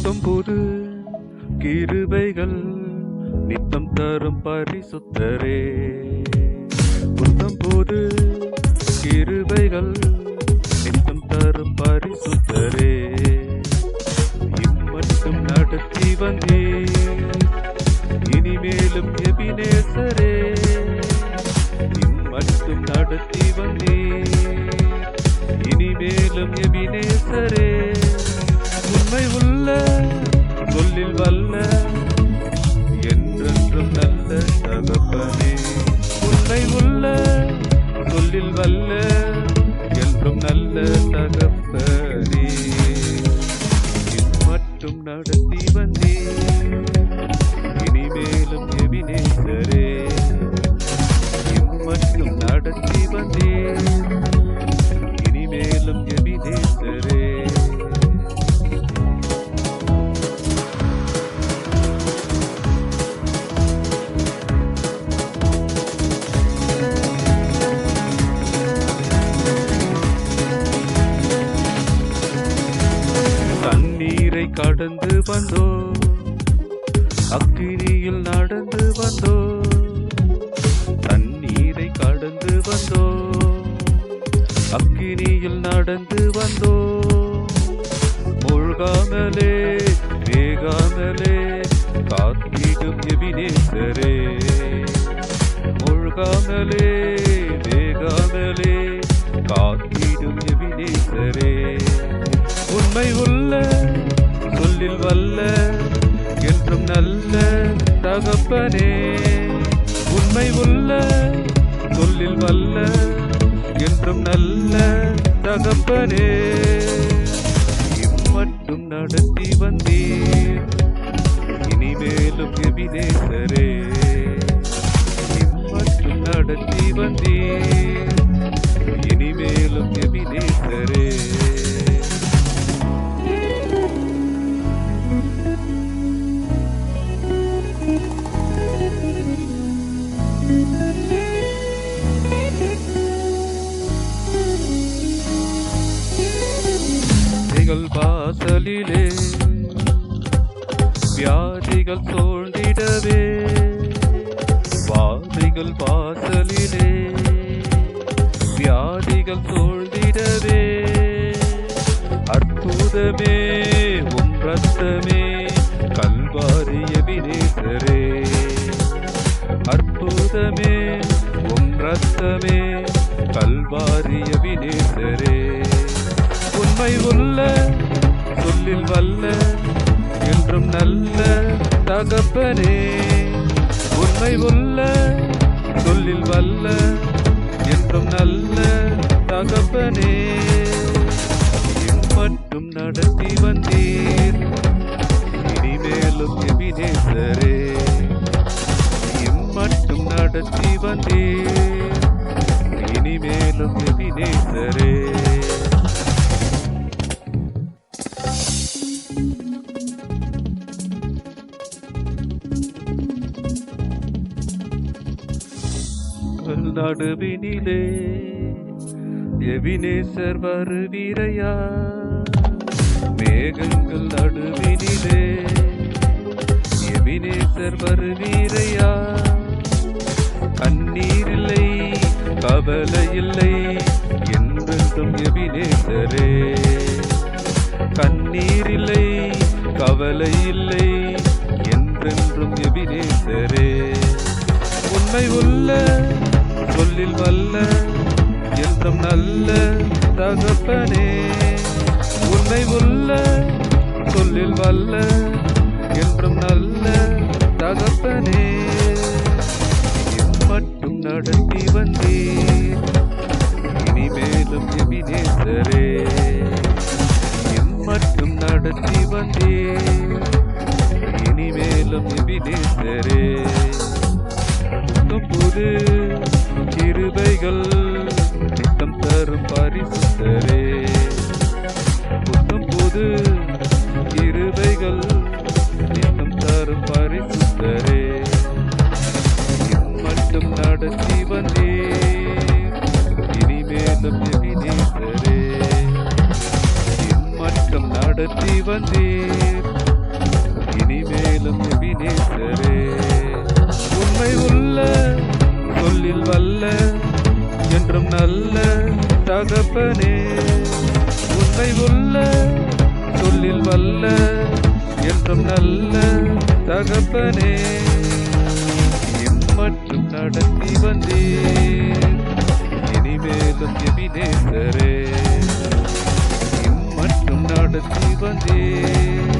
புத்தம் புது கிருபைகள் நித்தம் தரும் பரிசுத்தரே. புத்தம் புது கிருபைகள் நித்தம் தரும் பரிசுத்தரே. இம்மட்டும் நடத்தி வந்தீர் இனிமேலும் எபினேசரே. இம்மட்டும் நடத்தி வந்தீர் இனிமேலும் எபினேசரே. உண்மை உள்ள சொல்லில் வல்ல என்றென்றும் நல்ல தகப்பனே. உண்மை உள்ள சொல்லில் வல்ல என்றும் நல்ல தகப்பனே. இம்மட்டும் நடத்தி வந்தீர் இனிமேலும் எபினேசரே. இம்மட்டும் நடத்தி வந்தீர் இனிமேலும் எபினேசரே. தண்ணீரை கடந்து வந்தோ அக்கினியில் நடந்து வந்தோ. தண்ணீரை கடந்து வந்தோ அக்கினியில் நடந்து வந்தோ. மூழ்காமலே வேகாமலே காத்திடும் எபினேசரே. மூழ்காமலே வேகாமலே காத்திடும் எபினேசரே. உண்மை உள்ள சொல்லில் வல்ல என்றும் நல்ல தகப்பனே. உண்மை உள்ள சொல்லில் வல்ல என்றும் நல்ல தகப்பனே. இம்மட்டும் நடத்தி வந்தீர் இனிமேலும் எபினேசரே. இம்மட்டும் நடத்தி வந்தீர் இனிமேலும் எபினேசரே. வாசலிலே வியாதிகள் சூழ்ந்திடவே. வாதிகள் வாசலிலே வியாதிகள் சூழ்ந்திடவே. அற்புதமே உம் ரத்தமே கல்வாரி எபினேசரே. அற்புதமே உம் ரத்தமே கல்வாரி எபினேசரே. உண்மை உள்ள சொல்லில் வல்ல என்றும் நல்ல தகப்பனே. உண்மை உள்ள சொல்லில் வல்ல என்றும் நல்ல தகப்பனே. இம்மட்டும் நடத்தி வந்தீர் இனிமேலும் எபினேசரே. இம்மட்டும் நடத்தி வந்தீர் இனிமேலும் எபினேசரே. நடுவினிலே எபினேசர் வருவீரையா. மேகங்கள் நடுவினிலே எபினேசர் வருவீரையா. கண்ணீரில்லை கவலை இல்லை என்றென்றும் எபினேசரே. கண்ணீரில்லை கவலை இல்லை என்றென்றும் எபினேசரே. உண்மை உள்ள சொல்லில் வல்ல என்றும் நல்ல தகப்பனே. உண்மை உள்ள சொல்லில் வல்ல என்றும் நல்ல தகப்பனே. இம்மட்டும் நடத்தி வந்தீர் இனிமேலும் எபினேசரே. இம்மட்டும் நடத்தி வந்தீர் இனிமேலும் எபினேசரே. புது கிருபைகள் நித்தம் தரும் பரிசுத்தரே. புத்தம் புது கிருபைகள் நித்தம் தரும் பரிசுத்தரே. இம்மட்டும் நடத்தி வந்தீர் இனிமேலும் எபினேசரே. இம்மட்டும் நடத்தி வந்தீர் இனிமேலும் எபினேசரே. உண்மை உள்ள சொல்லில் வல்ல என்றும் நல்ல தகப்பனே. உண்மை உள்ள சொல்லில் வல்ல என்றும் நல்ல தகப்பனே. இம்மட்டும் நடத்தி வந்தீர் இனிமேலும் எபினேசரே. இம்மட்டும் நடத்தி வந்தீர்